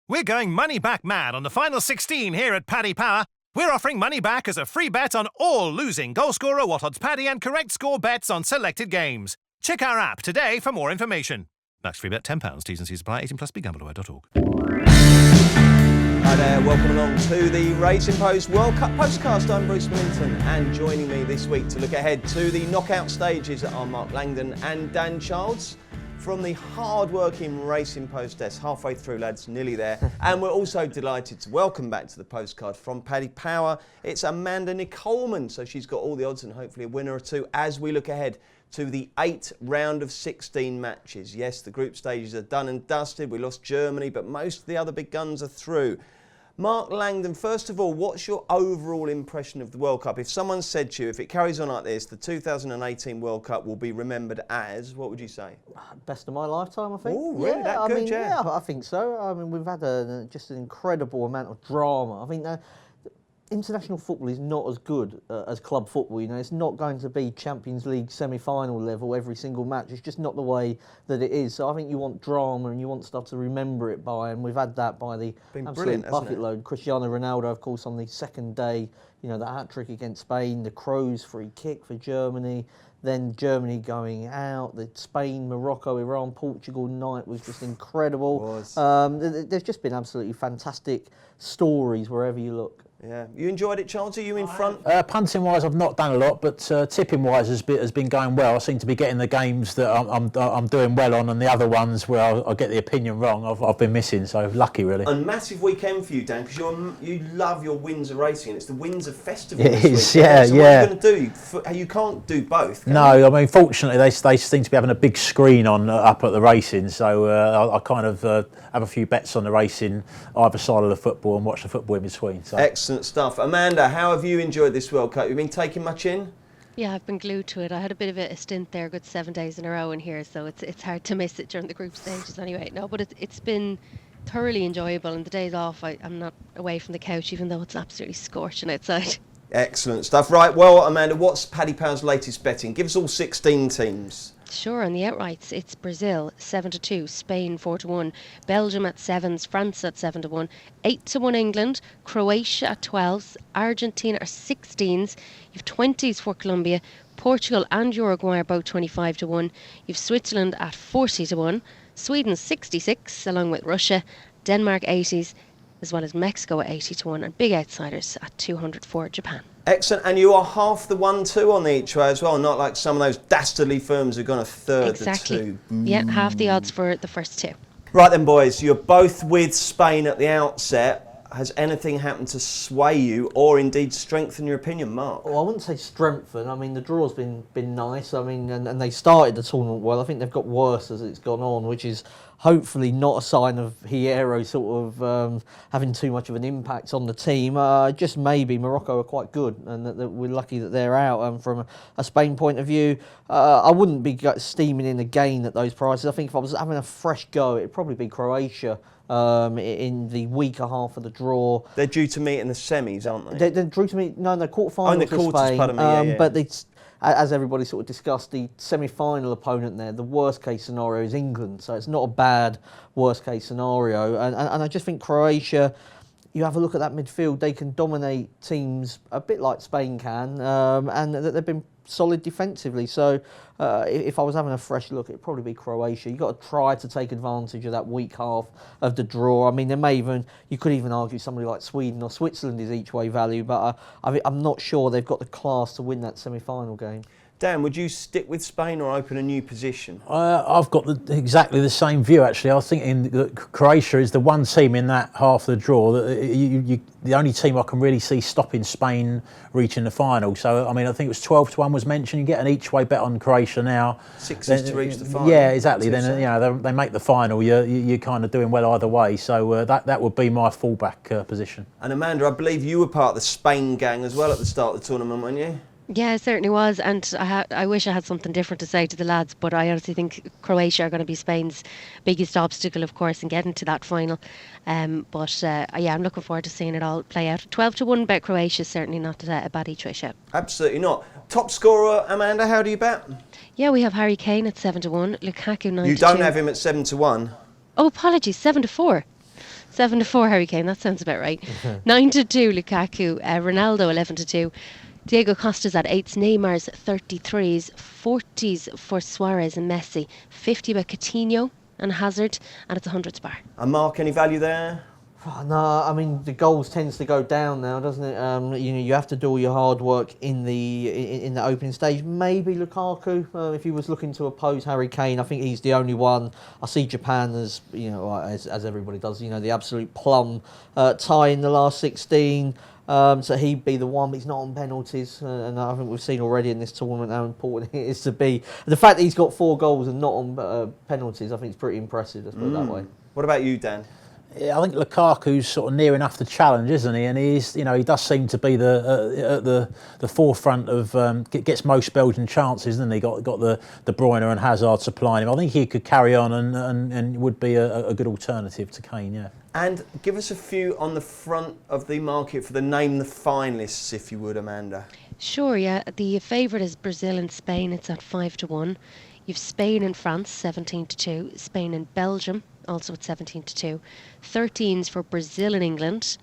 We're going money back mad on the final 16 here at Paddy Power. We're offering money back as a free bet on all losing goal scorer, what odds Paddy, and correct score bets on selected games. Check our app today for more information. Max free bet £10. T's and C's apply. 18 plus. BeGambleAware.org. Hi there, welcome along to the Racing Post World Cup Postcast. I'm Bruce Millington, and joining me this week to look ahead to the knockout stages are Mark Langdon and Dan Childs from the hard-working Racing Post desk. Halfway through, lads, nearly there. And we're also delighted to welcome back to the postcard from Paddy Power. It's Amanda Nicoleman, so she's got all the odds and hopefully a winner or two as we look ahead to the 8th round of 16 matches. Yes, the group stages are done and dusted. We lost Germany, but most of the other big guns are through. Mark Langdon, first of all, what's your overall impression of the World Cup? If someone said to you, if it carries on like this, the 2018 World Cup will be remembered as, what would you say? Best of my lifetime, I think. Oh, really? That good, yeah, I think so. I mean, we've had just an incredible amount of drama. I think international football is not as good as club football. You know, it's not going to be Champions League semi-final level every single match. It's just not the way that it is. So I think you want drama and you want stuff to remember it by, and we've had that by the absolute bucket load. Cristiano Ronaldo, of course, on the second day, you know, the hat-trick against Spain, the Kroos free kick for Germany, then Germany going out, the Spain, Morocco, Iran, Portugal night was just incredible. There's just been absolutely fantastic stories wherever you look. Yeah, you enjoyed it, Charles? Are you in front? Punting-wise, I've not done a lot, but tipping-wise has been going well. I seem to be getting the games that I'm doing well on, and the other ones where I get the opinion wrong, I've been missing. So lucky, really. A massive weekend for you, Dan, because you love your Windsor racing, and it's the Windsor Festival. It this is, yeah, so yeah. What are you going to do? You can't do both. No, I mean, fortunately, they seem to be having a big screen on up at the racing, so I kind of have a few bets on the racing either side of the football and watch the football in between. So. Excellent stuff. Amanda, how have you enjoyed this World Cup? You've been taking much in? Yeah, I've been glued to it. I had a bit of a stint there, a good 7 days in a row in here, so it's hard to miss it during the group stages anyway. No, but it's been thoroughly enjoyable, and the days off, I'm not away from the couch, even though it's absolutely scorching outside. Excellent stuff. Right, well, Amanda, what's Paddy Power's latest betting? Give us all 16 teams. Sure, on the outrights, it's Brazil 7-2, Spain 4-1, Belgium at 7s, France at 7-1, 8-1 England, Croatia at 12s, Argentina are 16s, you've 20s for Colombia, Portugal and Uruguay are both 25-1, you've Switzerland at 40-1, Sweden 66, along with Russia, Denmark 80s, as well as Mexico at 80-1, and big outsiders at 200 for Japan. Excellent, and you are half the 1-2 on the each way as well, not like some of those dastardly firms who've gone a third exactly. the two. Yeah, half the odds for the first two. Right then, boys, you're both with Spain at the outset. Has anything happened to sway you or indeed strengthen your opinion, Mark? Well, I wouldn't say strengthen. I mean, the draw's been nice. I mean, and they started the tournament well. I think they've got worse as it's gone on, which is hopefully not a sign of Hierro sort of having too much of an impact on the team. Just maybe Morocco are quite good, and that we're lucky that they're out. From a Spain point of view, I wouldn't be steaming in again at those prices. I think if I was having a fresh go, it'd probably be Croatia. In the weaker half of the draw. They're due to meet in the semis, aren't they? They're due to meet, no, quarterfinals in the quarters, Spain. pardon me, yeah. But it's, as everybody sort of discussed, the semi-final opponent there, the worst case scenario is England, so it's not a bad worst case scenario. And I just think Croatia, you have a look at that midfield, they can dominate teams a bit like Spain can, and they've been solid defensively. So if I was having a fresh look, it'd probably be Croatia. You've got to try to take advantage of that weak half of the draw. I mean, you could even argue somebody like Sweden or Switzerland is each way value, but I'm not sure they've got the class to win that semi-final game. Dan, would you stick with Spain or open a new position? I've got exactly the same view, actually. I was thinking that Croatia is the one team in that half of the draw, that the only team I can really see stopping Spain reaching the final. So, I mean, I think it was 12-1 was mentioned. You get an each way bet on Croatia now. Sixes to reach the final. Yeah, exactly. Then, you know, they make the final. You're kind of doing well either way. So that would be my fallback position. And Amanda, I believe you were part of the Spain gang as well at the start of the tournament, weren't you? Yeah, it certainly was, and I wish I had something different to say to the lads, but I honestly think Croatia are going to be Spain's biggest obstacle, of course, in getting to that final. I'm looking forward to seeing it all play out. 12-1 bet Croatia is certainly not a bad each way shout. Absolutely not. Top scorer, Amanda, how do you bet? Yeah, we have Harry Kane at 7-1, Lukaku 9-2. You don't have him at 7-1. Oh, apologies, 7-4. 7-4 Harry Kane, that sounds about right. 9-2 Lukaku, Ronaldo 11-2. Diego Costa's at 8s, Neymar's 33s, 40s for Suarez and Messi, 50 by Coutinho and Hazard, and it's 100s bar. And Mark, any value there? Oh, no, I mean the goals tends to go down now, doesn't it? You have to do all your hard work in the opening stage. Maybe Lukaku, if he was looking to oppose Harry Kane, I think he's the only one. I see Japan as as everybody does, the absolute plum tie in the last 16. So he'd be the one, but he's not on penalties, and I think we've seen already in this tournament how important it is to be. The fact that he's got 4 goals and not on penalties, I think is pretty impressive. Let's put it that way. What about you, Dan? Yeah, I think Lukaku's sort of near enough to challenge, isn't he? And he does seem to be at the forefront of gets most Belgian chances, isn't he? Got the De Bruyne and Hazard supplying him. I think he could carry on and would be a good alternative to Kane. Yeah. And give us a few on the front of the market for the name the finalists, if you would, Amanda. Sure, yeah. The favourite is Brazil and Spain. It's at 5-1. You've Spain and France 17-2. Spain and Belgium also at 17-2. 13s for Brazil and England.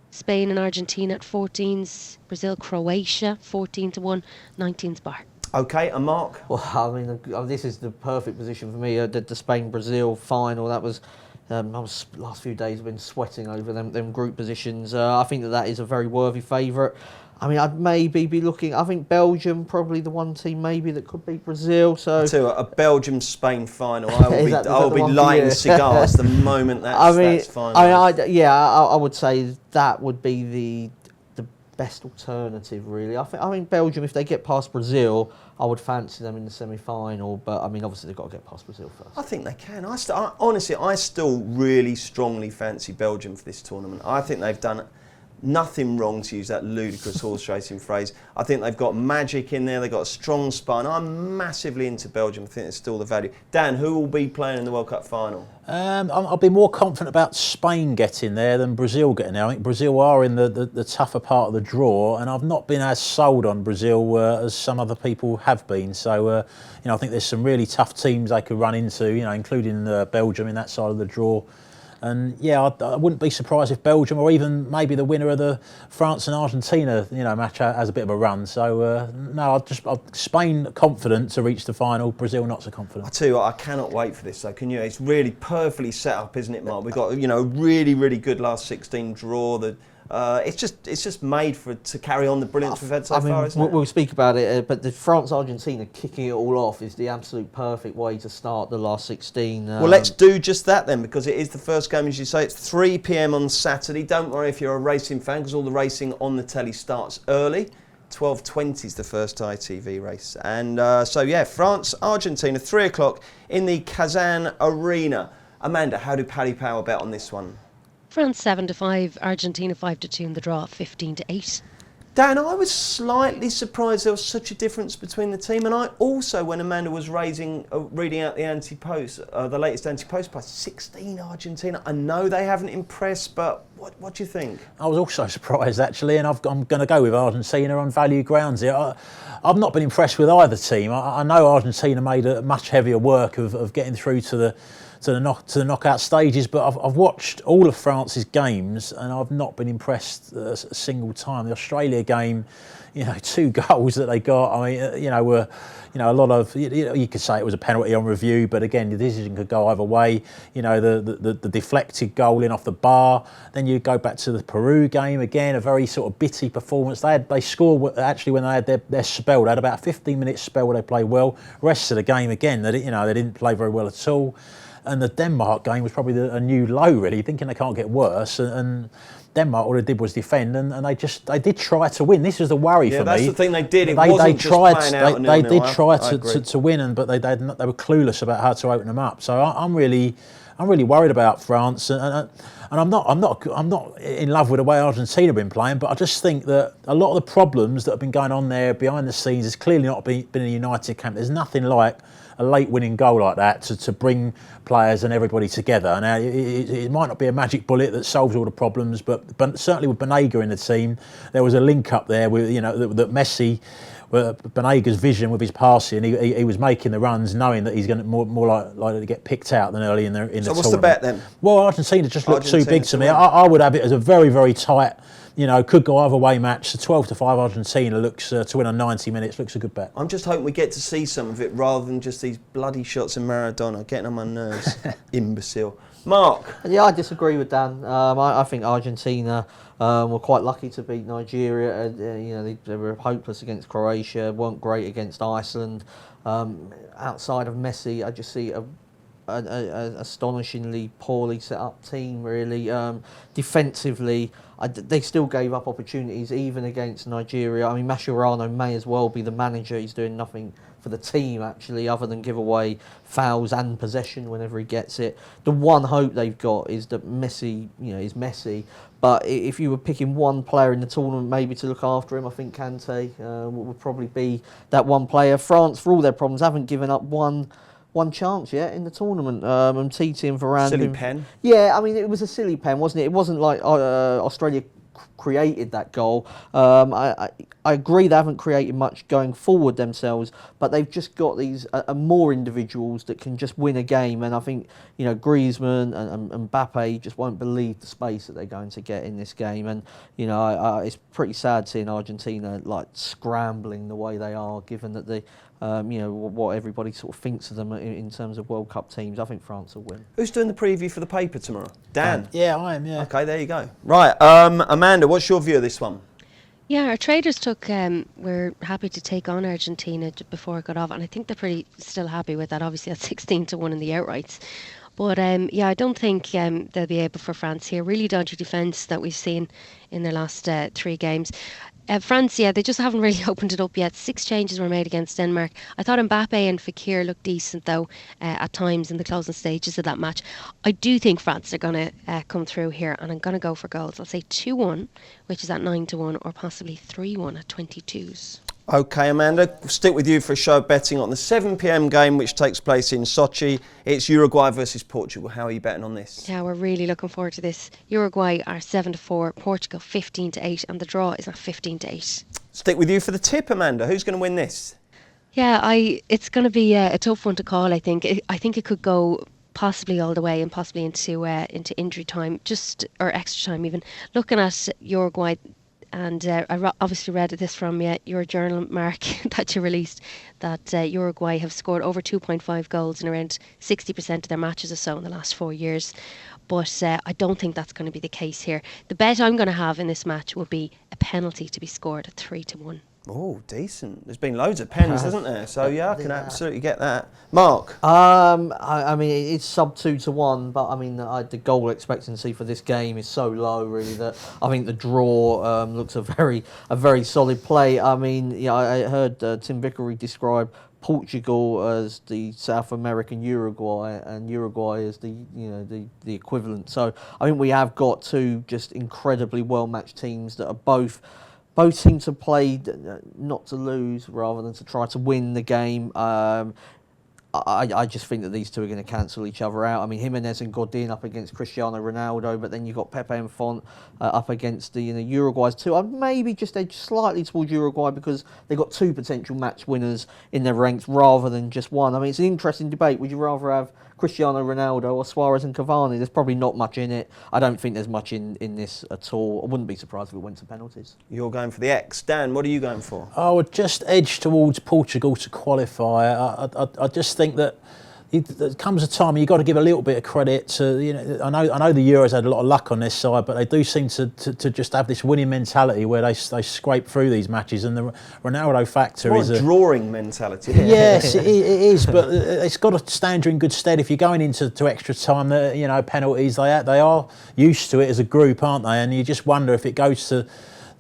Spain and Argentina at 14s. Brazil, Croatia 14-1. 19s bar. Okay, and Mark? Well, I mean, this is the perfect position for me. The Spain-Brazil final, that was... last few days I've been sweating over them group positions. I think that is a very worthy favourite. I mean, I'd maybe be looking... I think Belgium, probably the one team maybe that could beat Brazil. So a Belgium-Spain final. I will be lighting cigars the moment that's final. I would say that would be the best alternative, really. I think Belgium, if they get past Brazil, I would fancy them in the semi-final. But I mean, obviously they've got to get past Brazil first. I think they can. Honestly, I still really strongly fancy Belgium for this tournament. I think they've done nothing wrong, to use that ludicrous horse racing phrase. I think they've got magic in there. They've got a strong spine. I'm massively into Belgium. I think it's still the value. Dan, who will be playing in the World Cup final? I'll be more confident about Spain getting there than Brazil getting there. I think Brazil are in the tougher part of the draw, and I've not been as sold on Brazil as some other people have been. So, I think there's some really tough teams they could run into, including Belgium in that side of the draw. And yeah, I wouldn't be surprised if Belgium or even maybe the winner of the France and Argentina, match has a bit of a run. So Spain confident to reach the final, Brazil not so confident. I tell you what, I cannot wait for this though. Can you? It's really perfectly set up, isn't it, Mark? We've got a really, really good last 16 draw. It's just made to carry on the brilliance we've had so far, isn't it? We'll speak about it, but the France-Argentina kicking it all off is the absolute perfect way to start the last 16. Well, let's do just that then, because it is the first game, as you say. It's 3 p.m. on Saturday. Don't worry if you're a racing fan, because all the racing on the telly starts early. 12:20 is the first ITV race. And France-Argentina, 3 o'clock in the Kazan Arena. Amanda, how do Paddy Power bet on this one? France 7-5, Argentina 5-2 in the draw, 15-8. Dan, I was slightly surprised there was such a difference between the team, and I also, when Amanda was reading out the anti-post, the latest anti-post price, 16 Argentina. I know they haven't impressed, but what do you think? I was also surprised actually, and I'm going to go with Argentina on value grounds here. I've not been impressed with either team. I know Argentina made a much heavier work of getting through to the knockout stages, but I've watched all of France's games and I've not been impressed a single time. The Australia game, 2 goals that they got, were a lot of, you could say it was a penalty on review, but again, the decision could go either way. The deflected goal in off the bar. Then you go back to the Peru game again, a very sort of bitty performance. They scored actually when they had their spell. They had about a 15-minute spell where they played well. Rest of the game again, they didn't play very well at all. And the Denmark game was probably a new low, really, thinking they can't get worse. And Denmark, all they did was defend, and they did try to win. This was the worry for me. Yeah, that's the thing they did. They did try to win, but they were clueless about how to open them up. So I'm really worried about France, and I'm not in love with the way Argentina have been playing. But I just think that a lot of the problems that have been going on there behind the scenes has clearly not been a united camp. There's nothing like a late winning goal like that to bring players and everybody together. Now, it might not be a magic bullet that solves all the problems, but certainly with Banega in the team, there was a link up there with that Messi Benega's vision with his passing, he was making the runs knowing that he's going to more likely to get picked out than early in the tournament. So what's the bet then? Well, Argentina just looked too big to me. win. I would have it as a very, very tight, could go either way match. The 12-5 Argentina looks to win on 90 minutes, looks a good bet. I'm just hoping we get to see some of it rather than just these bloody shots of Maradona getting on my nerves. Imbecile. Mark? Yeah, I disagree with Dan. I think Argentina were quite lucky to beat Nigeria. They were hopeless against Croatia, weren't great against Iceland. Outside of Messi, I just see an astonishingly poorly set up team, really. Defensively, they still gave up opportunities, even against Nigeria. I mean, Mascherano may as well be the manager. He's doing nothing for the team, actually, other than give away fouls and possession whenever he gets it. The one hope they've got is that Messi, is Messi. But if you were picking one player in the tournament maybe to look after him, I think Kante would probably be that one player. France, for all their problems, haven't given up one chance yet in the tournament. And Titi and Varane. Silly pen. Yeah, I mean, it was a silly pen, wasn't it? It wasn't like Australia created that goal. I agree they haven't created much going forward themselves, but they've just got these more individuals that can just win a game. And I think Griezmann and Mbappe just won't believe the space that they're going to get in this game. And it's pretty sad seeing Argentina like scrambling the way they are, given that the what everybody sort of thinks of them in terms of World Cup teams. I think France will win. Who's doing the preview for the paper tomorrow? Dan? Yeah, I am, yeah. Okay, there you go. Right, Amanda, what's your view of this one? Yeah, our traders were happy to take on Argentina before it got off, and I think they're pretty still happy with that. Obviously, at 16-1 in the outrights. But I don't think they'll be able for France here. Really dodgy defence that we've seen in their last 3 games. France, they just haven't really opened it up yet. 6 changes were made against Denmark. I thought Mbappe and Fekir looked decent, though, at times in the closing stages of that match. I do think France are going to come through here, and I'm going to go for goals. I'll say 2-1, which is at 9-1, or possibly 3-1 at 22s. Okay, Amanda, stick with you for a show of betting on the 7 p.m. game, which takes place in Sochi. It's Uruguay versus Portugal. How are you betting on this? Yeah, we're really looking forward to this. Uruguay are 7-4, Portugal 15-8, and the draw is at 15-8. Stick with you for the tip, Amanda. Who's going to win this? Yeah, it's going to be a tough one to call, I think. I think it could go possibly all the way and possibly into injury time, or extra time even. Looking at Uruguay, and I obviously read this from your journal, Mark, that you released, that Uruguay have scored over 2.5 goals in around 60% of their matches or so in the last 4 years. But I don't think that's going to be the case here. The bet I'm going to have in this match will be a penalty to be scored at 3-1. Oh, decent. There's been loads of pens, hasn't there? So, yeah, I can absolutely get that. Mark? I mean, it's sub 2-1, but I mean, the goal expectancy for this game is so low, really, that I think the draw looks a very solid play. I mean, I heard Tim Vickery describe Portugal as the South American Uruguay, and Uruguay as the equivalent. So I think we have got 2 just incredibly well-matched teams that are both seem to play not to lose rather than to try to win the game. I just think that these 2 are going to cancel each other out. I mean, Jimenez and Godin up against Cristiano Ronaldo, but then you've got Pepe and Font up against the Uruguay's 2. I'd maybe just edge slightly towards Uruguay because they've got 2 potential match winners in their ranks rather than just one. I mean, it's an interesting debate. Would you rather have Cristiano Ronaldo or Suarez and Cavani? There's probably not much in it. I don't think there's much in this at all. I wouldn't be surprised if it went to penalties. You're going for the X. Dan, what are you going for? I would just edge towards Portugal to qualify. I just think that there comes a time you've got to give a little bit of credit to, I know the Euros had a lot of luck on this side, but they do seem to just have this winning mentality where they scrape through these matches, and the Ronaldo factor is a drawing mentality. Yes, it is, but it's got to stand you in good stead if you're going into extra time. Penalties, they are used to it as a group, aren't they? And you just wonder if it goes to.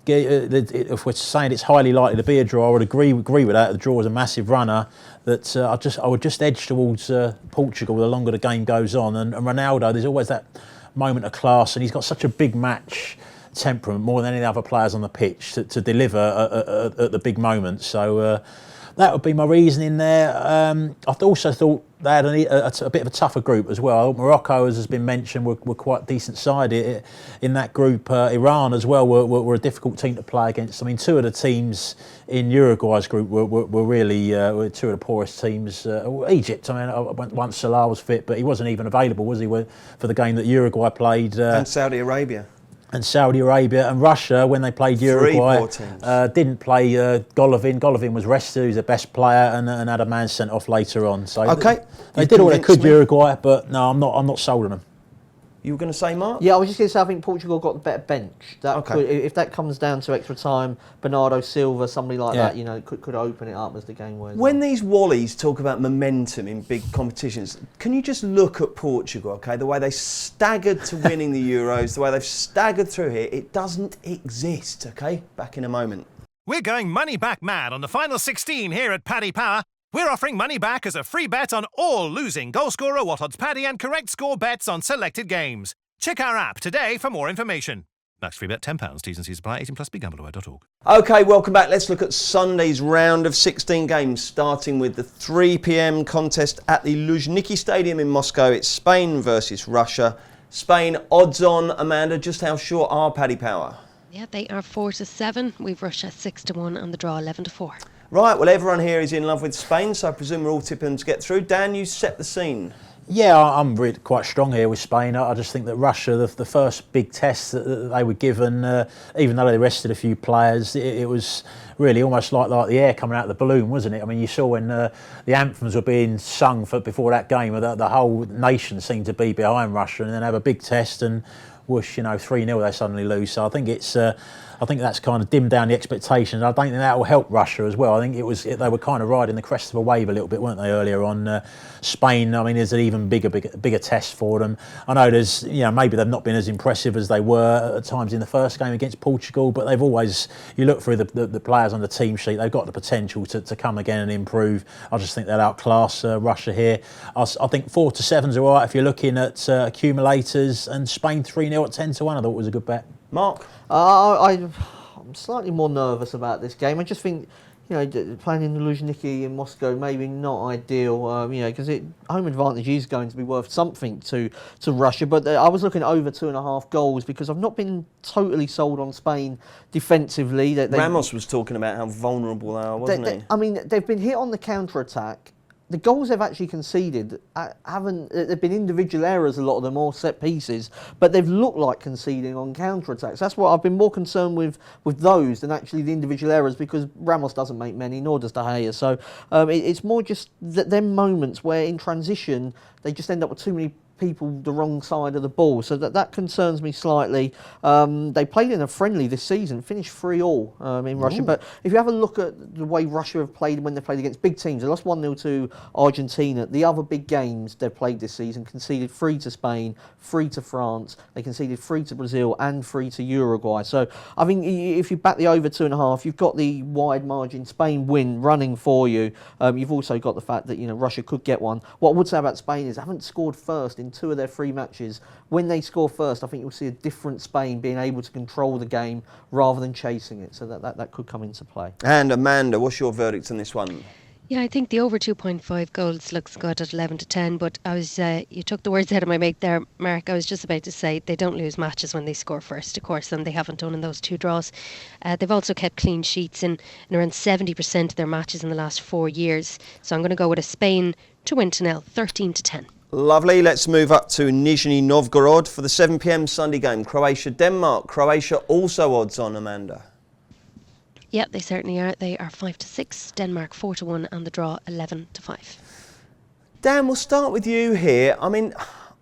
If we're saying it's highly likely to be a draw, I would agree with that. The draw is a massive runner. That I would just edge towards Portugal the longer the game goes on. And Ronaldo, there's always that moment of class, and he's got such a big match temperament, more than any other players on the pitch, to deliver at the big moments. So That would be my reasoning there. I also thought they had a bit of a tougher group as well. Morocco, as has been mentioned, were quite a decent side in that group. Iran as well were a difficult team to play against. I mean, two of the teams in Uruguay's group were really were two of the poorest teams. Egypt, I mean, once Salah was fit, but he wasn't even available, was he, for the game that Uruguay played? And Saudi Arabia. And Saudi Arabia and Russia, when they played Uruguay, didn't play Golovin. Golovin was rested, he was the best player, and had a man sent off later on. So they did all they could, Uruguay, but no, I'm not sold on them. You were going to say, Mark? Yeah, I was just going to say I think Portugal got the better bench. If that comes down to extra time, Bernardo Silva, somebody like that, could open it up as the game wears on. When these Wallies talk about momentum in big competitions, can you just look at Portugal, okay? The way they staggered to winning the Euros, the way they've staggered through here, it doesn't exist, okay? Back in a moment. We're going money back mad on the final 16 here at Paddy Power. We're offering money back as a free bet on all losing goal scorer, what odds Paddy, and correct score bets on selected games. Check our app today for more information. Max free bet £10. T's and C's apply. 18 plus. BeGambleAware.org. Okay, welcome back. Let's look at Sunday's round of 16 games, starting with the 3 p.m. contest at the Luzhniki Stadium in Moscow. It's Spain versus Russia. Spain odds on. Amanda, just how short are Paddy Power? Yeah, they are 4-7. We've Russia 6-1 and the draw 11-4. Right, well, everyone here is in love with Spain, so I presume we're all tipping them to get through. Dan, you set the scene. Yeah, I'm really quite strong here with Spain. I just think that Russia, the first big test that they were given, even though they rested a few players, it was really almost like the air coming out of the balloon, wasn't it? I mean, you saw when the anthems were being sung before that game, the whole nation seemed to be behind Russia, and then have a big test and whoosh, 3-0 they suddenly lose. So I think I think that's kind of dimmed down the expectations. I don't think that will help Russia as well. I think they were kind of riding the crest of a wave a little bit, weren't they, earlier on? Spain, I mean, there's an even bigger test for them. I know there's, maybe they've not been as impressive as they were at times in the first game against Portugal, but they've always, you look through the players on the team sheet, they've got the potential to come again and improve. I just think they'll outclass Russia here. I think 4-7's all right if you're looking at accumulators, and Spain 3-0 at 10-1, I thought was a good bet. Mark? I'm slightly more nervous about this game. I just think, playing in the Luzhniki in Moscow maybe not ideal, because home advantage is going to be worth something to Russia. But I was looking at over 2.5 goals because I've not been totally sold on Spain defensively. Ramos was talking about how vulnerable they are, wasn't he? I mean, they've been hit on the counter-attack. The goals they've actually conceded they've been individual errors, a lot of them, or set pieces, but they've looked like conceding on counter-attacks. That's what I've been more concerned with those than actually the individual errors, because Ramos doesn't make many, nor does De Gea. So it's more just them moments where in transition they just end up with too many people the wrong side of the ball, so that concerns me slightly. They played in a friendly this season, finished 3-3 in Russia, but if you have a look at the way Russia have played when they played against big teams, they lost 1-0 to Argentina. The other big games they've played this season, conceded 3 to Spain, 3 to France, they conceded 3 to Brazil and 3 to Uruguay. So I think if you back the over 2.5, you've got the wide margin Spain win running for you. You've also got the fact that Russia could get one. What I would say about Spain is they haven't scored first in 2 of their 3 matches. When they score first, I think you'll see a different Spain being able to control the game rather than chasing it. So that could come into play. And Amanda, what's your verdict on this one? Yeah, I think the over 2.5 goals looks good at 11-10, but you took the words out of my mouth there, Mark. I was just about to say they don't lose matches when they score first, of course, and they haven't done in those 2 draws. They've also kept clean sheets in around 70% of their matches in the last 4 years. So I'm going to go with a Spain to win 13-10. Lovely. Let's move up to Nizhny Novgorod for the 7 p.m. Sunday game. Croatia-Denmark. Croatia also odds on, Amanda. Yeah, they certainly are. They are 5-6. Denmark 4-1 and the draw 11-5. Dan, we'll start with you here. I mean,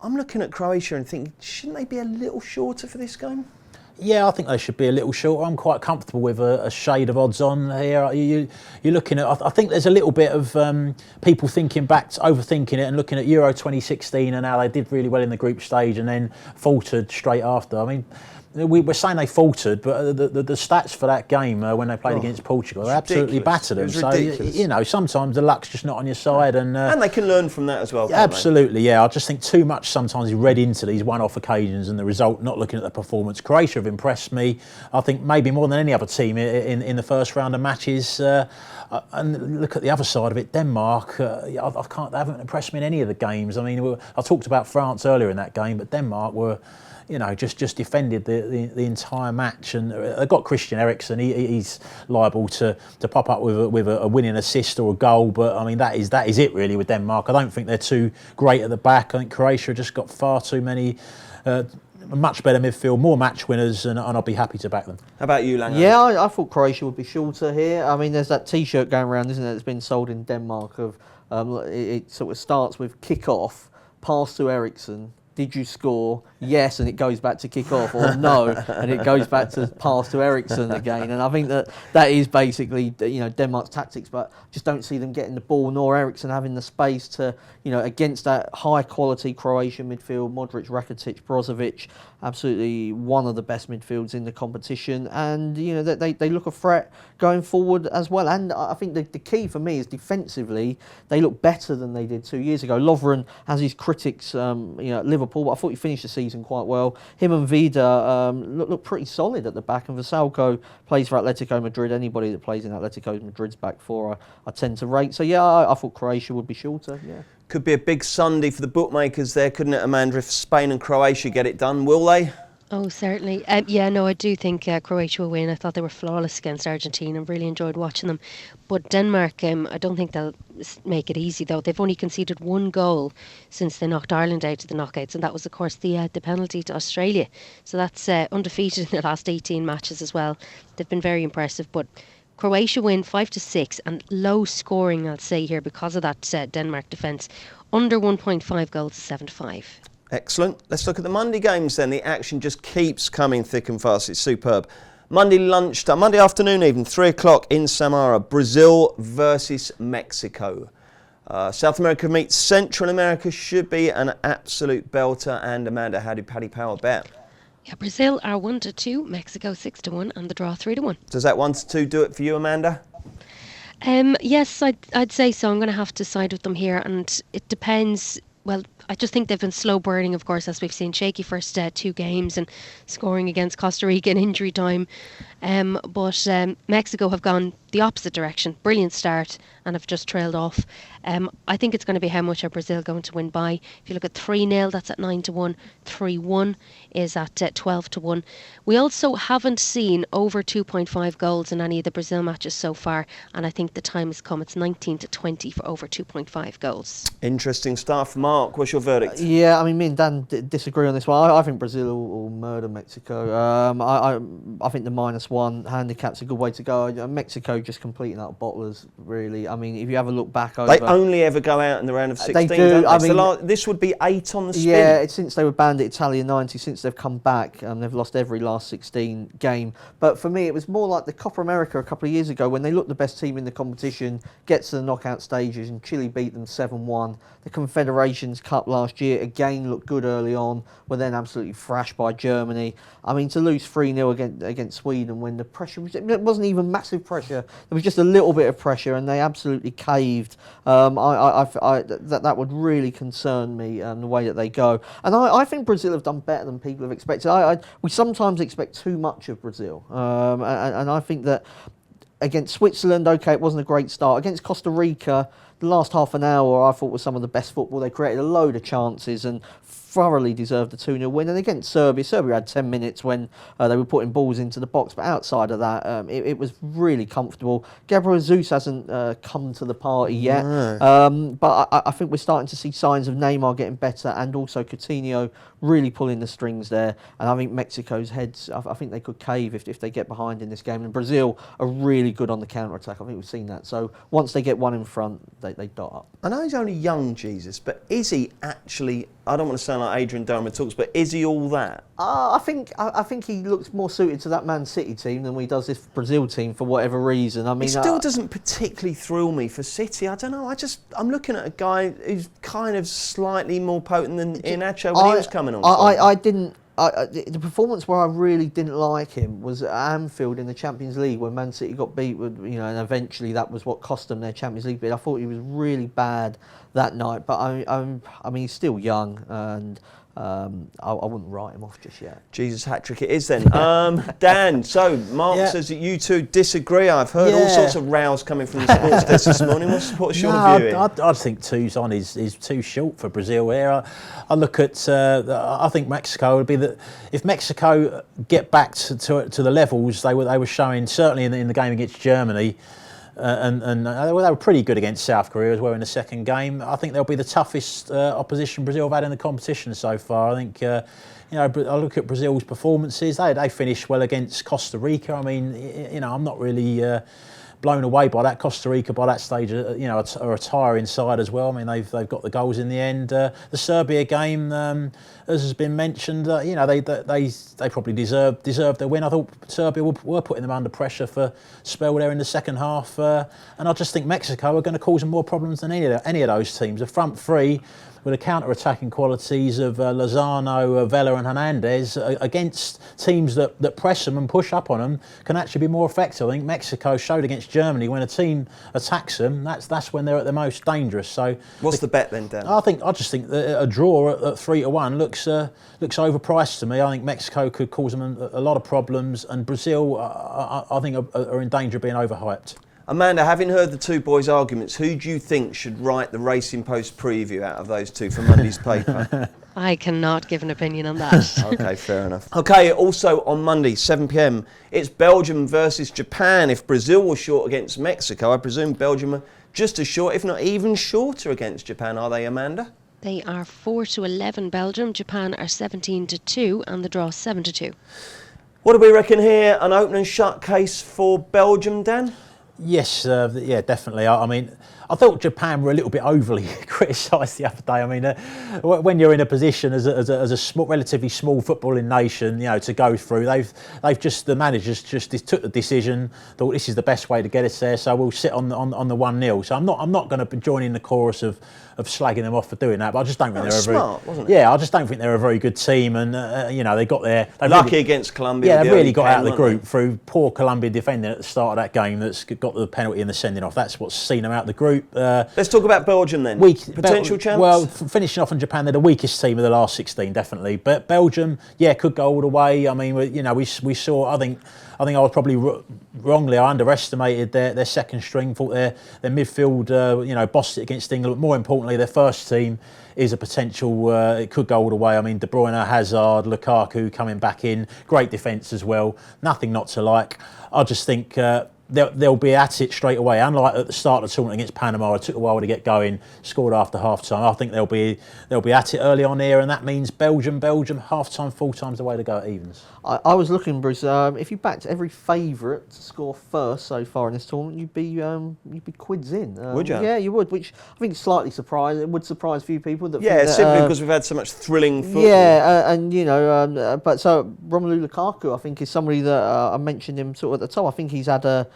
I'm looking at Croatia and thinking, shouldn't they be a little shorter for this game? Yeah, I think they should be a little short. I'm quite comfortable with a shade of odds on here. You're looking at, I think there's a little bit of people thinking back, overthinking it and looking at Euro 2016 and how they did really well in the group stage and then faltered straight after. I mean, we're saying they faltered, but the stats for that game when they played against Portugal, they absolutely battered them. So sometimes the luck's just not on your side, and they can learn from that as well. Absolutely, yeah. I just think too much sometimes is read into these one-off occasions, and the result not looking at the performance. Croatia have impressed me. I think maybe more than any other team in the first round of matches. And look at the other side of it, Denmark. They haven't impressed me in any of the games. I mean, I talked about France earlier in that game, but Denmark were, just defended the entire match, and they've got Christian Eriksen. He's liable to pop up with a winning assist or a goal, but I mean that is it really with Denmark. I don't think they're too great at the back. I think Croatia just got far too many. Much better midfield, more match winners, and I'll be happy to back them. How about you, Lange? Yeah, I thought Croatia would be shorter here. I mean, there's that T-shirt going around, isn't it? That's been sold in Denmark. It sort of starts with kick off, pass to Eriksen. Did you score? Yes, and it goes back to kick off, or no, and it goes back to pass to Eriksen again. And I think that is basically Denmark's tactics, but just don't see them getting the ball, nor Eriksen having the space to against that high quality Croatian midfield. Modric, Rakitic, Brozovic, absolutely one of the best midfields in the competition, and they look a threat going forward as well. And I think the key for me is defensively they look better than they did 2 years ago. Lovren has his critics, at Liverpool, but I thought he finished the season quite well. Him and Vida look pretty solid at the back, and Vasalko plays for Atletico Madrid. Anybody that plays in Atletico Madrid's back four, I tend to rate. So yeah, I thought Croatia would be shorter. Yeah. Could be a big Sunday for the bookmakers there, couldn't it, Amanda, if Spain and Croatia get it done, will they? Oh, certainly. I do think Croatia will win. I thought they were flawless against Argentina. I've really enjoyed watching them. But Denmark, I don't think they'll make it easy, though. They've only conceded one goal since they knocked Ireland out of the knockouts, and that was, of course, the penalty to Australia. So that's undefeated in their last 18 matches as well. They've been very impressive, but Croatia win 5-6, and low scoring, I'll say here, because of that Denmark defence. Under 1.5 goals, 7-5. Excellent. Let's look at the Monday games then. The action just keeps coming thick and fast. It's superb. Monday lunchtime, Monday afternoon even, 3 o'clock in Samara. Brazil versus Mexico. South America meets Central America. Should be an absolute belter. And Amanda, how did Paddy Power bet? Yeah, Brazil are 1-2, Mexico 6-1, and the draw 3-1. Does that 1-2 do it for you, Amanda? Yes, I'd say so. I'm going to have to side with them here, and it depends. Well, I just think they've been slow burning, of course, as we've seen. Shaky first 2 games and scoring against Costa Rica in injury time. But Mexico have gone the opposite direction. Brilliant start and have just trailed off. I think it's going to be how much are Brazil going to win by. If you look at 3-0, that's at 9-1. 3-1 is at 12-1. We also haven't seen over 2.5 goals in any of the Brazil matches so far, and I think the time has come. It's 19-20 for over 2.5 goals. Interesting stuff. Mark, what's your verdict? Yeah, I mean, me and Dan disagree on this one. I think Brazil will murder Mexico. I think the -1 handicap's a good way to go. Mexico just completing out bottlers, really. I mean, if you have a look back over... They only ever go out in the round of 16, they do. Don't they? This would be 8 on the spin. Yeah, it's since they were banned at Italia 90, since they've come back, they've lost every last 16 game. But for me, it was more like the Copa America a couple of years ago when they looked the best team in the competition, gets to the knockout stages, and Chile beat them 7-1. The Confederations Cup last year, again, looked good early on, were then absolutely thrashed by Germany. I mean, to lose 3-0 against Sweden when the pressure, it wasn't even massive pressure, there was just a little bit of pressure, and they absolutely caved. That would really concern me, the way that they go. And I think Brazil have done better than people have expected. We sometimes expect too much of Brazil, and I think that against Switzerland, okay, it wasn't a great start. Against Costa Rica, the last half an hour I thought was some of the best football. They created a load of chances and thoroughly deserved a 2-0 win. And against Serbia had 10 minutes when they were putting balls into the box, but outside of that, it was really comfortable. Gabriel Jesus hasn't come to the party yet, but I think we're starting to see signs of Neymar getting better, and also Coutinho really pulling the strings there. And I think Mexico's heads, I think they could cave if they get behind in this game. And Brazil are really good on the counter-attack. I think we've seen that. So once they get one in front, they dot up. I know he's only young, Jesus, but is he actually, I don't want to sound like Adrian Domer talks, but is he all that? I think he looks more suited to that Man City team than he does this Brazil team for whatever reason. I mean, it still doesn't particularly thrill me for City. I don't know. I'm looking at a guy who's kind of slightly more potent than Iheanacho when he was coming on. I didn't The performance where I really didn't like him was at Anfield in the Champions League when Man City got beat with, and eventually that was what cost them their Champions League bid. I thought he was really bad that night, but I mean he's still young, and I wouldn't write him off just yet. Jesus, hat-trick it is then. Dan, so Mark says that you two disagree. I've heard all sorts of rows coming from the sports desk this morning. What's your view? I think 2's on is too short for Brazil here. I look at, I think Mexico would be that if Mexico get back to the levels they were showing, certainly in the game against Germany, and they were pretty good against South Korea as well in the second game. I think they'll be the toughest opposition Brazil have had in the competition so far. I think, I look at Brazil's performances. They finished well against Costa Rica. I mean, I'm not really blown away by that. Costa Rica by that stage, are a tiring side as well. I mean, they've got the goals in the end. The Serbia game, as has been mentioned, they probably deserved their win. I thought Serbia were putting them under pressure for a spell there in the second half, and I just think Mexico are going to cause them more problems than any of those teams. The front three, with the counter-attacking qualities of Lozano, Vela and Hernandez, against teams that press them and push up on them, can actually be more effective. I think Mexico showed against Germany when a team attacks them, that's when they're at their most dangerous. So, what's the bet then, Dan? I just think that a draw at 3-1 looks overpriced to me. I think Mexico could cause them a lot of problems, and Brazil, I think, are in danger of being overhyped. Amanda, having heard the two boys' arguments, who do you think should write the Racing Post preview out of those two for Monday's paper? I cannot give an opinion on that. Okay, fair enough. Okay, also on Monday, 7 p.m, it's Belgium versus Japan. If Brazil was short against Mexico, I presume Belgium are just as short, if not even shorter against Japan, are they, Amanda? They are 4-11 Belgium, Japan are 17-2, and the draw 7-2. What do we reckon here? An open and shut case for Belgium, Dan? Yes, definitely. I mean, I thought Japan were a little bit overly criticised the other day. I mean, when you're in a position as a small, relatively small footballing nation, to go through, the managers just took the decision, thought this is the best way to get us there, so we'll sit on the 1-0. So I'm not going to join in the chorus of slagging them off for doing that, but I just don't think they're smart, wasn't it? Yeah, I just don't think they're a very good team, and they got there. Lucky against Colombia. Yeah, they really got out of the group through poor Colombian defending at the start of that game. That's got the penalty and the sending off. That's what's seen them out of the group. Let's talk about Belgium then. Potential chance? Well, finishing off on Japan, they're the weakest team of the last 16, definitely. But Belgium, could go all the way. I mean, we saw. I think I was probably wrongly. I underestimated their second string. Thought their midfield, bossed it against England. But more importantly, their first team is a potential. It could go all the way. I mean, De Bruyne, Hazard, Lukaku coming back in. Great defence as well. Nothing not to like. I just think. They'll be at it straight away. Unlike at the start of the tournament against Panama, it took a while to get going, scored after half-time. I think they'll be at it early on here, and that means Belgium, half-time, full-time's the way to go at evens. I was looking, Bruce, if you backed every favourite to score first so far in this tournament, you'd be quids in. Would you? Yeah, you would, which I think is slightly surprising. It would surprise a few people. Simply because we've had so much thrilling football. Yeah, but so Romelu Lukaku, I think, is somebody that I mentioned him sort of at the top. I think he's had a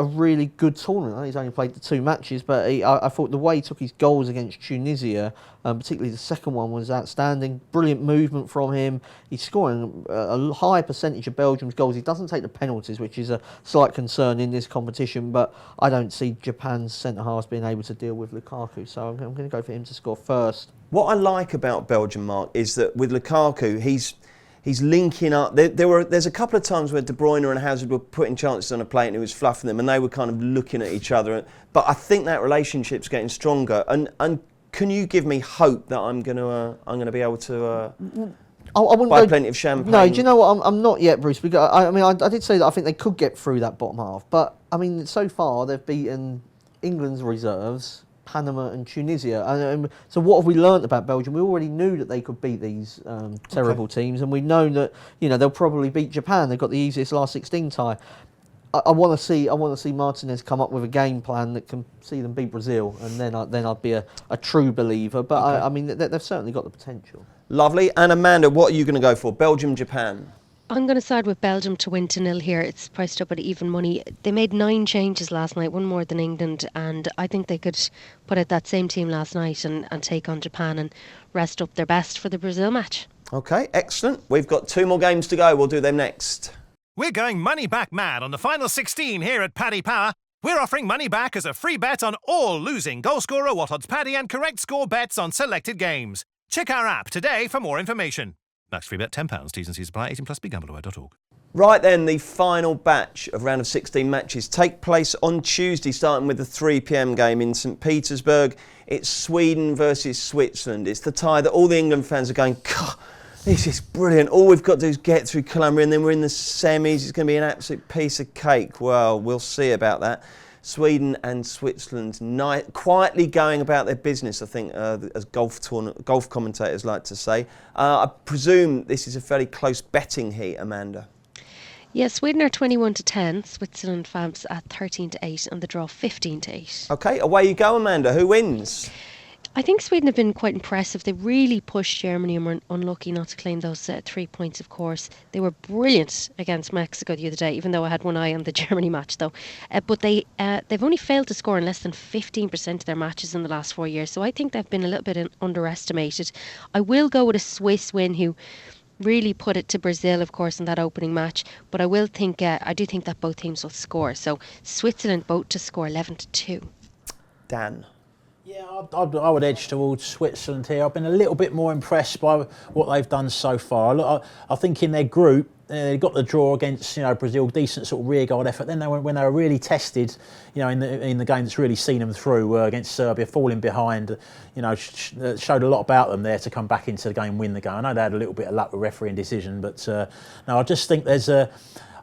really good tournament. I know he's only played the 2 matches, but I thought the way he took his goals against Tunisia, particularly the second one, was outstanding. Brilliant movement from him. He's scoring a high percentage of Belgium's goals. He doesn't take the penalties, which is a slight concern in this competition, but I don't see Japan's centre-halves being able to deal with Lukaku, so I'm going to go for him to score first. What I like about Belgium, Mark, is that with Lukaku, he's linking up. There's a couple of times where De Bruyne and Hazard were putting chances on a plate and he was fluffing them, and they were kind of looking at each other. But I think that relationship's getting stronger. And can you give me hope that I'm going to be able to buy plenty of champagne? No, do you know what? I'm not yet, Bruce. Because I did say that I think they could get through that bottom half, but I mean, so far they've beaten England's reserves, Panama and Tunisia. So what have we learnt about Belgium? We already knew that they could beat these terrible teams, and we know that they'll probably beat Japan. They've got the easiest last 16 tie. I want to see Martinez come up with a game plan that can see them beat Brazil, and then I'd be a true believer. But okay. I mean, they've certainly got the potential. Lovely. And Amanda, what are you going to go for? Belgium, Japan? I'm going to side with Belgium to win 2-0 here. It's priced up at even money. They made 9 changes last night, one more than England, and I think they could put out that same team last night and take on Japan and rest up their best for the Brazil match. Okay, excellent. We've got 2 more games to go. We'll do them next. We're going money back mad on the final 16 here at Paddy Power. We're offering money back as a free bet on all losing goal scorer, what odds Paddy, and correct score bets on selected games. Check our app today for more information. Max free bet £10. T's and C's apply. 18 plus BeGambleAware.org. Right then, the final batch of round of 16 matches take place on Tuesday, starting with the 3 p.m. game in St Petersburg. It's Sweden versus Switzerland. It's the tie that all the England fans are going, God, this is brilliant. All we've got to do is get through Colombia and then we're in the semis. It's going to be an absolute piece of cake. Well, we'll see about that. Sweden and Switzerland quietly going about their business, I think, as golf commentators like to say. I presume this is a fairly close betting heat, Amanda. Yeah, Sweden are 21-10, Switzerland fabs at 13-8, and the draw 15-8. Okay, away you go, Amanda. Who wins? I think Sweden have been quite impressive. They really pushed Germany and were unlucky not to claim those 3 points, of course. They were brilliant against Mexico the other day, even though I had one eye on the Germany match, though. But they've only failed to score in less than 15% of their matches in the last 4 years, so I think they've been a little bit underestimated. I will go with a Swiss win, who really put it to Brazil, of course, in that opening match. But I do think that both teams will score. So Switzerland both to score 11-2. Dan. Yeah, I would edge towards Switzerland here. I've been a little bit more impressed by what they've done so far. I think in their group, they got the draw against Brazil, decent sort of rearguard effort. Then when they were really tested, in the game that's really seen them through against Serbia, falling behind, showed a lot about them there to come back into the game and win the game. I know they had a little bit of luck with refereeing decision, but no, I just think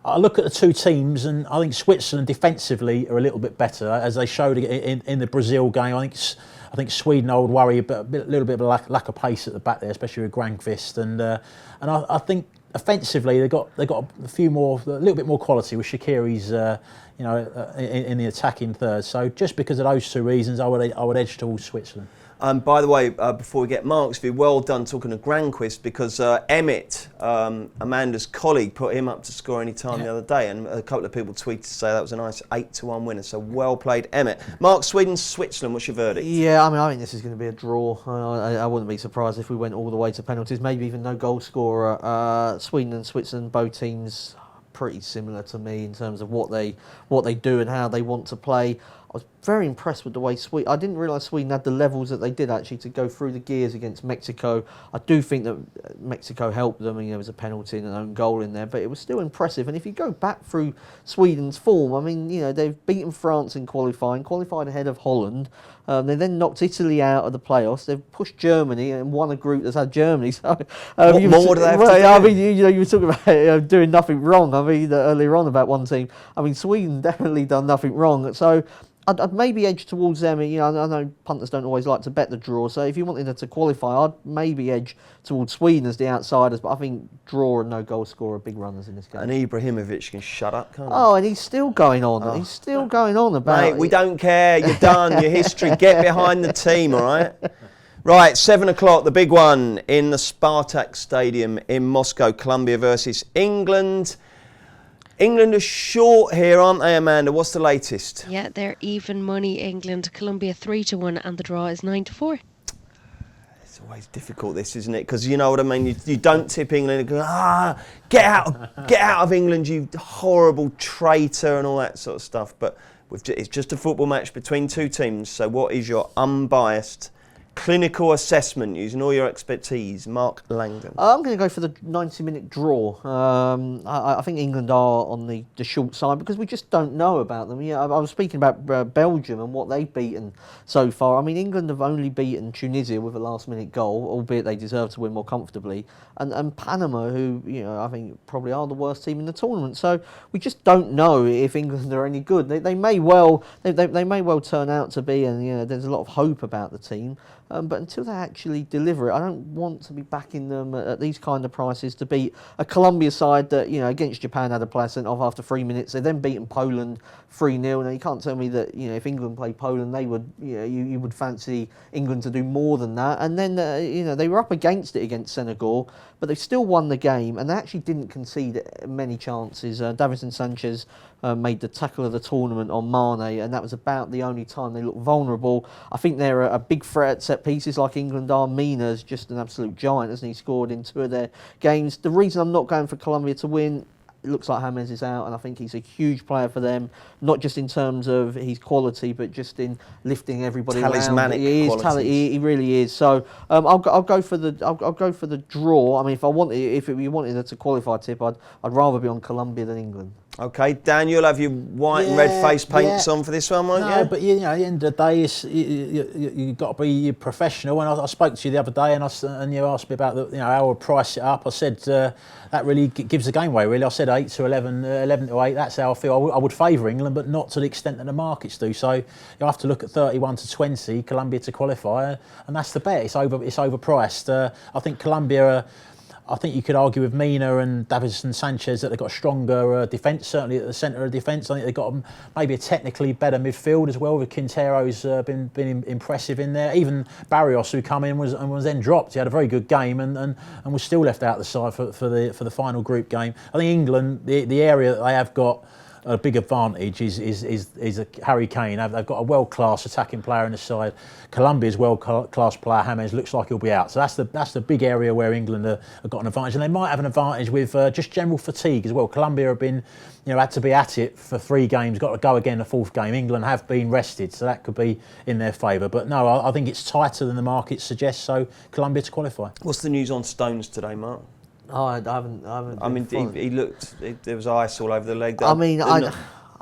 I look at the two teams and I think Switzerland defensively are a little bit better, as they showed in the Brazil game. I think Sweden, I would worry a little bit of a lack of pace at the back there, especially with Granqvist, and I think offensively they got a little bit more quality with Shaqiri's in the attacking third. So just because of those two reasons, I would edge towards Switzerland. By the way, before we get Mark's view, well done talking to Granqvist, because Emmett, Amanda's colleague, put him up to score any time the other day, and a couple of people tweeted to say that was a nice 8-1 winner. So well played, Emmett. Mark, Sweden, Switzerland, what's your verdict? Yeah, I think this is going to be a draw. I wouldn't be surprised if we went all the way to penalties, maybe even no goal scorer. Sweden and Switzerland, both teams pretty similar to me in terms of what they do and how they want to play. I was very impressed with the way I didn't realise Sweden had the levels that they did actually to go through the gears against Mexico. I do think that Mexico helped them. There was a penalty and an own goal in there, but it was still impressive. And if you go back through Sweden's form, they've beaten France in qualified ahead of Holland. They then knocked Italy out of the playoffs. They've pushed Germany and won a group that's had Germany. So, what more do they have to do? You were talking about doing nothing wrong. Earlier on about one team. Sweden definitely done nothing wrong. So I'd maybe edge towards them. I know punters don't always like to bet the draw, so if you wanted to qualify, I'd maybe edge towards Sweden as the outsiders, but I think draw and no goal score are big runners in this game. And Ibrahimovic can shut up, can't he? Oh, and he's still going on. Oh. He's still going on about Mate, we don't care. You're done. Your history. Get behind the team, all right? Right, 7 o'clock, the big one in the Spartak Stadium in Moscow, Colombia versus England. England are short here, aren't they, Amanda? What's the latest? Yeah, they're even money, England. Colombia 3-1, and the draw is 9-4. It's always difficult, this, isn't it? Because you know what I mean. You don't tip England and go, get out of England, you horrible traitor, and all that sort of stuff. But it's just a football match between two teams. So, what is your unbiased clinical assessment using all your expertise, Mark Langdon? I'm going to go for the 90-minute draw. I think England are on the short side because we just don't know about them. I was speaking about Belgium and what they've beaten so far. England have only beaten Tunisia with a last-minute goal, albeit they deserve to win more comfortably, and Panama, who I think probably are the worst team in the tournament. So we just don't know if England are any good. They may well turn out to be, and there's a lot of hope about the team. But until they actually deliver it, I don't want to be backing them at these kind of prices to beat a Colombia side that, against Japan had a player sent off after 3 minutes. They then beaten Poland 3-0. Now you can't tell me that, if England played Poland, they would, you would fancy England to do more than that. And then, they were up against it against Senegal, but they still won the game, and they actually didn't concede many chances. Davinson Sanchez made the tackle of the tournament on Mane, and that was about the only time they looked vulnerable. I think they're a big threat at set set pieces like England are. Mina's just an absolute giant, hasn't he? Scored in 2 of their games. The reason I'm not going for Colombia to win, it looks like James is out, and I think he's a huge player for them, not just in terms of his quality, but just in lifting everybody Talismanic around. qualities. He really is. So I'll go for the draw. I mean, if you wanted a to qualify tip, I'd rather be on Colombia than England. Okay, Dan, you'll have your white and red face paints on for this one, won't you? No, but at the end of the day, you've got to be professional. And I spoke to you the other day, and you asked me about how I would price it up. I said that really gives the game away. Really, I said 8 to 11, 11 to 8. That's how I feel. I would favour England, but not to the extent that the markets do. So you have to look at 31 to 20, Colombia to qualify, and that's the bet. It's overpriced. I think Colombia. I think you could argue with Mina and Davinson Sanchez that they've got a stronger defence, certainly at the centre of defence. I think they've got maybe a technically better midfield as well, with Quintero's been impressive in there. Even Barrios, who come in was then dropped. He had a very good game and was still left out of the side for the final group game. I think England, the area that they have got a big advantage is Harry Kane. They've got a world-class attacking player in the side. Colombia's world-class player, James, looks like he'll be out. So that's the big area where England have got an advantage, and they might have an advantage with just general fatigue as well. Colombia have been, had to be at it for 3 games, got to go again the 4th game. England have been rested, so that could be in their favour. But no, I think it's tighter than the market suggests. So Colombia to qualify. What's the news on Stones today, Mark? Oh, I haven't. I mean, he looked. There was ice all over the leg. I mean, I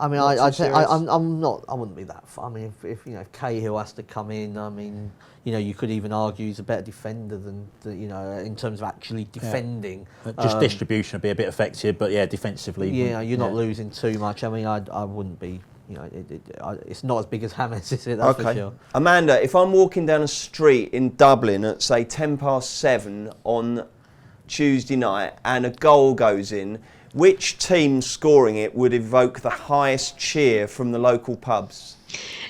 wouldn't be that. I mean, if Cahill has to come in, I mean, you could even argue he's a better defender than in terms of actually defending. Yeah. Just distribution would be a bit affected, but defensively. Yeah, you're not losing too much. I mean, I wouldn't be. It's not as big as James, is it? That's for sure. Amanda, if I'm walking down a street in Dublin at say 7:10 on Tuesday night and a goal goes in, which team scoring it would evoke the highest cheer from the local pubs?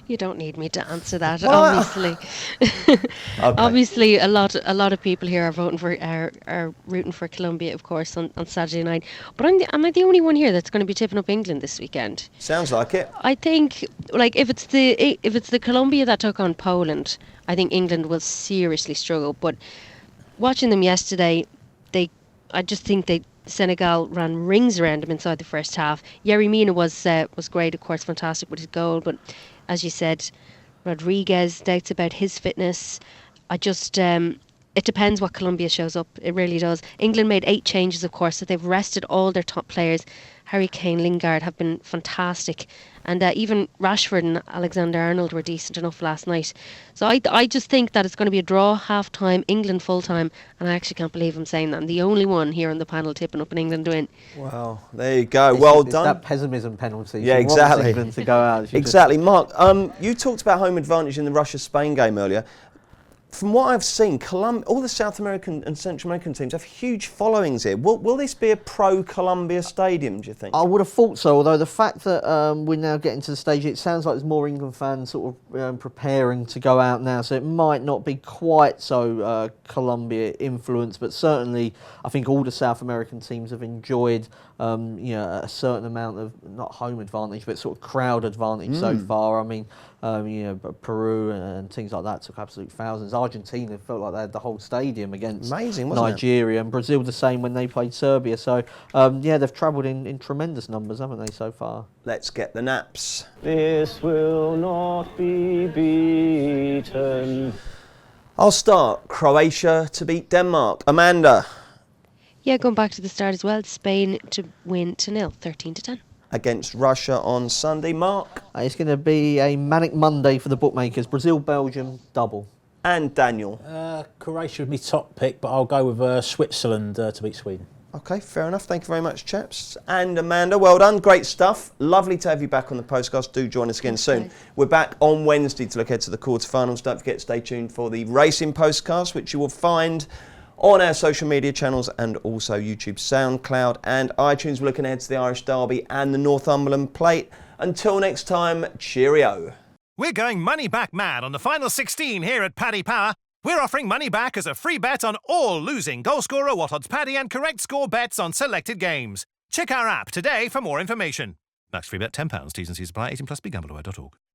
You don't need me to answer that, What? obviously. Okay. Obviously, a lot of people here are rooting for Colombia, of course, on Saturday night. But am I the only one here that's going to be tipping up England this weekend? Sounds like it. I think, if it's the Colombia that took on Poland, I think England will seriously struggle. But watching them yesterday, I just think Senegal ran rings around them inside the first half. Yerry Mina was great, of course, fantastic with his goal. But as you said, Rodriguez, doubts about his fitness. It depends what Colombia shows up. It really does. England made 8 changes, of course, so they've rested all their top players. Harry Kane, Lingard have been fantastic. And even Rashford and Alexander-Arnold were decent enough last night. So I just think that it's going to be a draw, half-time, England full-time. And I actually can't believe I'm saying that. I'm the only one here on the panel tipping up in England to win. Wow, there you go. Well done. It's that pessimism penalty. Yeah, exactly. England to go out. Exactly. Mark, you talked about home advantage in the Russia-Spain game earlier. From what I've seen, all the South American and Central American teams have huge followings here. Will this be a pro-Colombia stadium, do you think? I would have thought so, although the fact that we're now getting to the stage, it sounds like there's more England fans sort of preparing to go out now, so it might not be quite so Colombia influenced, but certainly I think all the South American teams have enjoyed a certain amount of, not home advantage, but sort of crowd advantage so far. I mean, Peru and things like that took absolute thousands. Argentina felt like they had the whole stadium against Nigeria, and Brazil the same when they played Serbia. So, they've travelled in tremendous numbers, haven't they, so far? Let's get the naps. This will not be beaten. I'll start. Croatia to beat Denmark. Amanda. Yeah, going back to the start as well, Spain to win 2-0, 13-10. Against Russia on Sunday. Mark. It's going to be a manic Monday for the bookmakers. Brazil-Belgium, double. And Daniel. Croatia would be top pick, but I'll go with Switzerland to beat Sweden. Okay, fair enough. Thank you very much, chaps. And Amanda, well done. Great stuff. Lovely to have you back on the Postcast. Do join us again soon. We're back on Wednesday to look ahead to the quarterfinals. Don't forget to stay tuned for the Racing Postcast, which you will find on our social media channels and also YouTube, SoundCloud and iTunes. We're looking ahead to the Irish Derby and the Northumberland Plate. Until next time, cheerio. We're going money back mad on the final 16 here at Paddy Power. We're offering money back as a free bet on all losing goal scorer, what odds Paddy and correct score bets on selected games. Check our app today for more information. Max free bet £10. T's and C's apply. 18+ BeGambleAware.org.